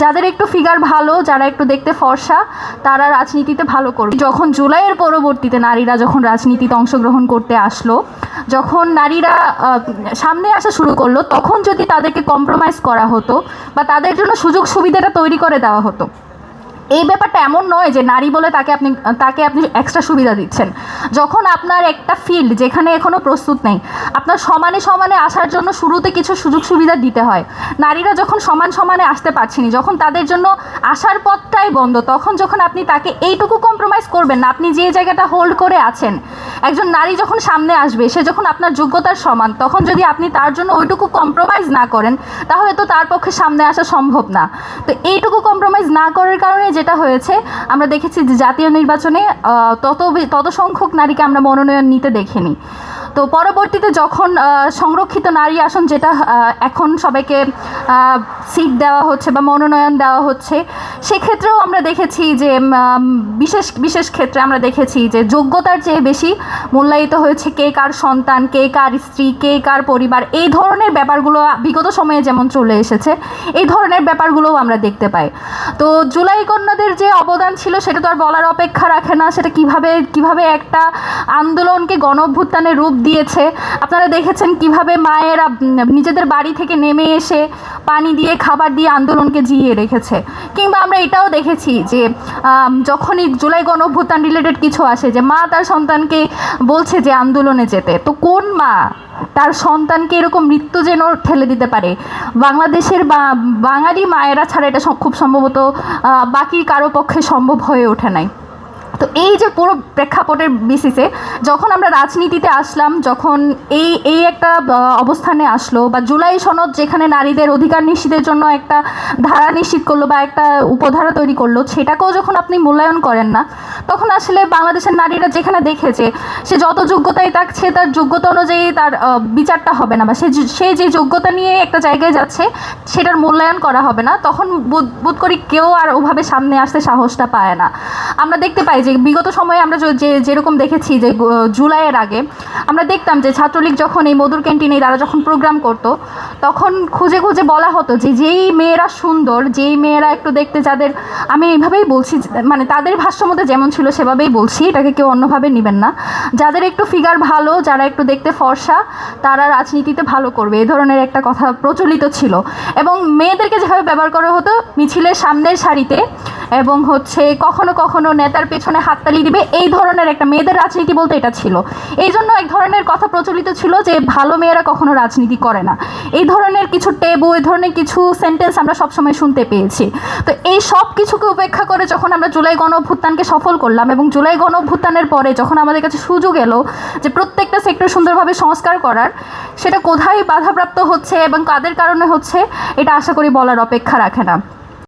যাদের একটু ফিগার ভালো, যারা একটু দেখতে ফর্সা, তারা রাজনীতিতে ভালো করবে। যখন জুলাইয়ের পরবর্তীতে নারীরা যখন রাজনীতিতে অংশগ্রহণ করতে আসলো, যখন নারীরা সামনে আসা শুরু করলো, তখন যদি তাদেরকে কম্প্রোমাইজ করা হতো বা তাদের জন্য সুযোগ সুবিধাটা তৈরি করে দেওয়া হতো। এই ব্যাপারটা এমন নয় যে নারী বলে তাকে আপনি এক্সট্রা সুবিধা দিচ্ছেন। যখন আপনার একটা ফিল্ড যেখানে এখনও প্রস্তুত নেই, আপনার সমানে সমানে আসার জন্য শুরুতে কিছু সুযোগ সুবিধা দিতে হয়। নারীরা যখন সমান সমানে আসতে পারছেনি, যখন তাদের জন্য আসার পথটাই বন্ধ, তখন যখন আপনি তাকে এইটুকু কম্প্রোমাইজ করবেন না, আপনি যে জায়গাটা হোল্ড করে আছেন, একজন নারী যখন সামনে আসবে, সে যখন আপনার যোগ্যতার সমান, তখন যদি আপনি তার জন্য ওইটুকু কম্প্রোমাইজ না করেন, তাহলে তো তার পক্ষে সামনে আসা সম্ভব না। তো এইটুকু কম্প্রোমাইজ না করার কারণে যেটা হয়েছে, আমরা দেখেছি যে জাতীয় নির্বাচনে তত সংখ্যক নারীকে আমরা মনোনয়ন নিতে দেখিনি। তো পরবর্তীতে যখন সংরক্ষিত নারী আসন, যেটা এখন সবাইকে সিট দেওয়া হচ্ছে বা মনোনয়ন দেওয়া হচ্ছে, সেক্ষেত্রেও আমরা দেখেছি যে বিশেষ ক্ষেত্রে আমরা দেখেছি যে যোগ্যতার চেয়ে বেশি মূল্যায়িত হয়েছে কে কার সন্তান, কে কার স্ত্রী, কে কার পরিবার। এই ধরনের ব্যাপারগুলো বিগত সময়ে যেমন চলে এসেছে, এই ধরনের ব্যাপারগুলোও আমরা দেখতে পাই। তো জুলাই কন্যাদের যে অবদান ছিল, সেটা তো আর বলার অপেক্ষা রাখে না। সেটা কিভাবে একটা আন্দোলনকে গণঅভ্যুত্থানের রূপ দিয়েছে। আপনারা দেখেছেন কিভাবে মায়েরা নিজেদের বাড়ি থেকে নেমে এসে পানি দিয়ে, খাবার দিয়ে আন্দোলনকে জিইয়ে রেখেছে। কিংবা আমরা এটাও দেখেছি যে যখনই জুলাই গণঅভ্যুত্থান রিলেটেড কিছু আসে, যে মা তার সন্তানকে বলছে যে আন্দোলনে যেতে, তো কোন মা তার সন্তানকে এরকম মৃত্যু যেন ঠেলে দিতে পারে? বাংলাদেশের বাঙালি মায়েরা ছাড়া এটা খুব সম্ভবত বাকি কারো পক্ষে সম্ভব হয়ে ওঠে নাই। তো এই যে পুরো প্রেক্ষাপটের বেসিসে যখন আমরা রাজনীতিতে আসলাম, যখন এই একটা অবস্থানে আসলো, বা জুলাই সনদ যেখানে নারীদের অধিকার নিশ্চিতের জন্য একটা ধারা নিশ্চিত করলো বা একটা উপধারা তৈরি করলো, সেটাকেও যখন আপনি মূল্যায়ন করেন না, তখন আসলে বাংলাদেশের নারীরা যেখানে দেখেছে সে যত যোগ্যতাই থাকছে, তার যোগ্যতা অনুযায়ী তার বিচারটা হবে না, বা সে যে যোগ্যতা নিয়ে একটা জায়গায় যাচ্ছে সেটার মূল্যায়ন করা হবে না, তখন বোধ করি কেউ আর ওভাবে সামনে আসতে সাহসটা পায় না। আমরা দেখতে পাই যে বিগত সময়ে আমরা যেরকম দেখেছি যে জুলাইয়ের আগে আমরা দেখতাম যে ছাত্রলীগ যখন এই মধুর ক্যান্টিনে তারা যখন প্রোগ্রাম করতো, তখন খুঁজে খুঁজে বলা হতো যে যেই মেয়েরা সুন্দর, যেই মেয়েরা একটু দেখতে, যাদের, আমি এইভাবেই বলছি, মানে তাদের ভাষ্য মতো যেমন ছিল সেভাবেই বলছি, এটাকে কেউ অন্যভাবে নেবেন না, যাদের একটু ফিগার ভালো, যারা একটু দেখতে ফর্সা, তারা রাজনীতিতে ভালো করবে, এই ধরনের একটা কথা প্রচলিত ছিল। এবং মেয়েদেরকে যেভাবে ব্যবহার করা হতো মিছিলের সামনের সারিতে, এবং কখনো কখনো নেতার পেছনে হাততালি দিবে, এই ধরনের একটা মেয়েদের রাজনীতি বলতে এটা ছিল। এই জন্য এক ধরনের কথা প্রচলিত ছিল যে ভালো মেয়েরা কখনো রাজনীতি করে না। এই ধরনের কিছু টেবু, এই ধরনের কিছু সেন্টেন্স আমরা সবসময় শুনতে পেয়েছি। তো এই সব কিছুকে উপেক্ষা করে যখন আমরা জুলাই গণঅভ্যুত্থানকে সফল করলাম, এবং জুলাই গণঅভ্যুত্থানের পরে যখন আমাদের কাছে সুযোগ এলো যে প্রত্যেকটা সেক্টর সুন্দরভাবে সংস্কার করার, সেটা কোথায় বাধাপ্রাপ্ত হচ্ছে এবং কাদের কারণে হচ্ছে, এটা আশা করি বলার অপেক্ষা রাখে না।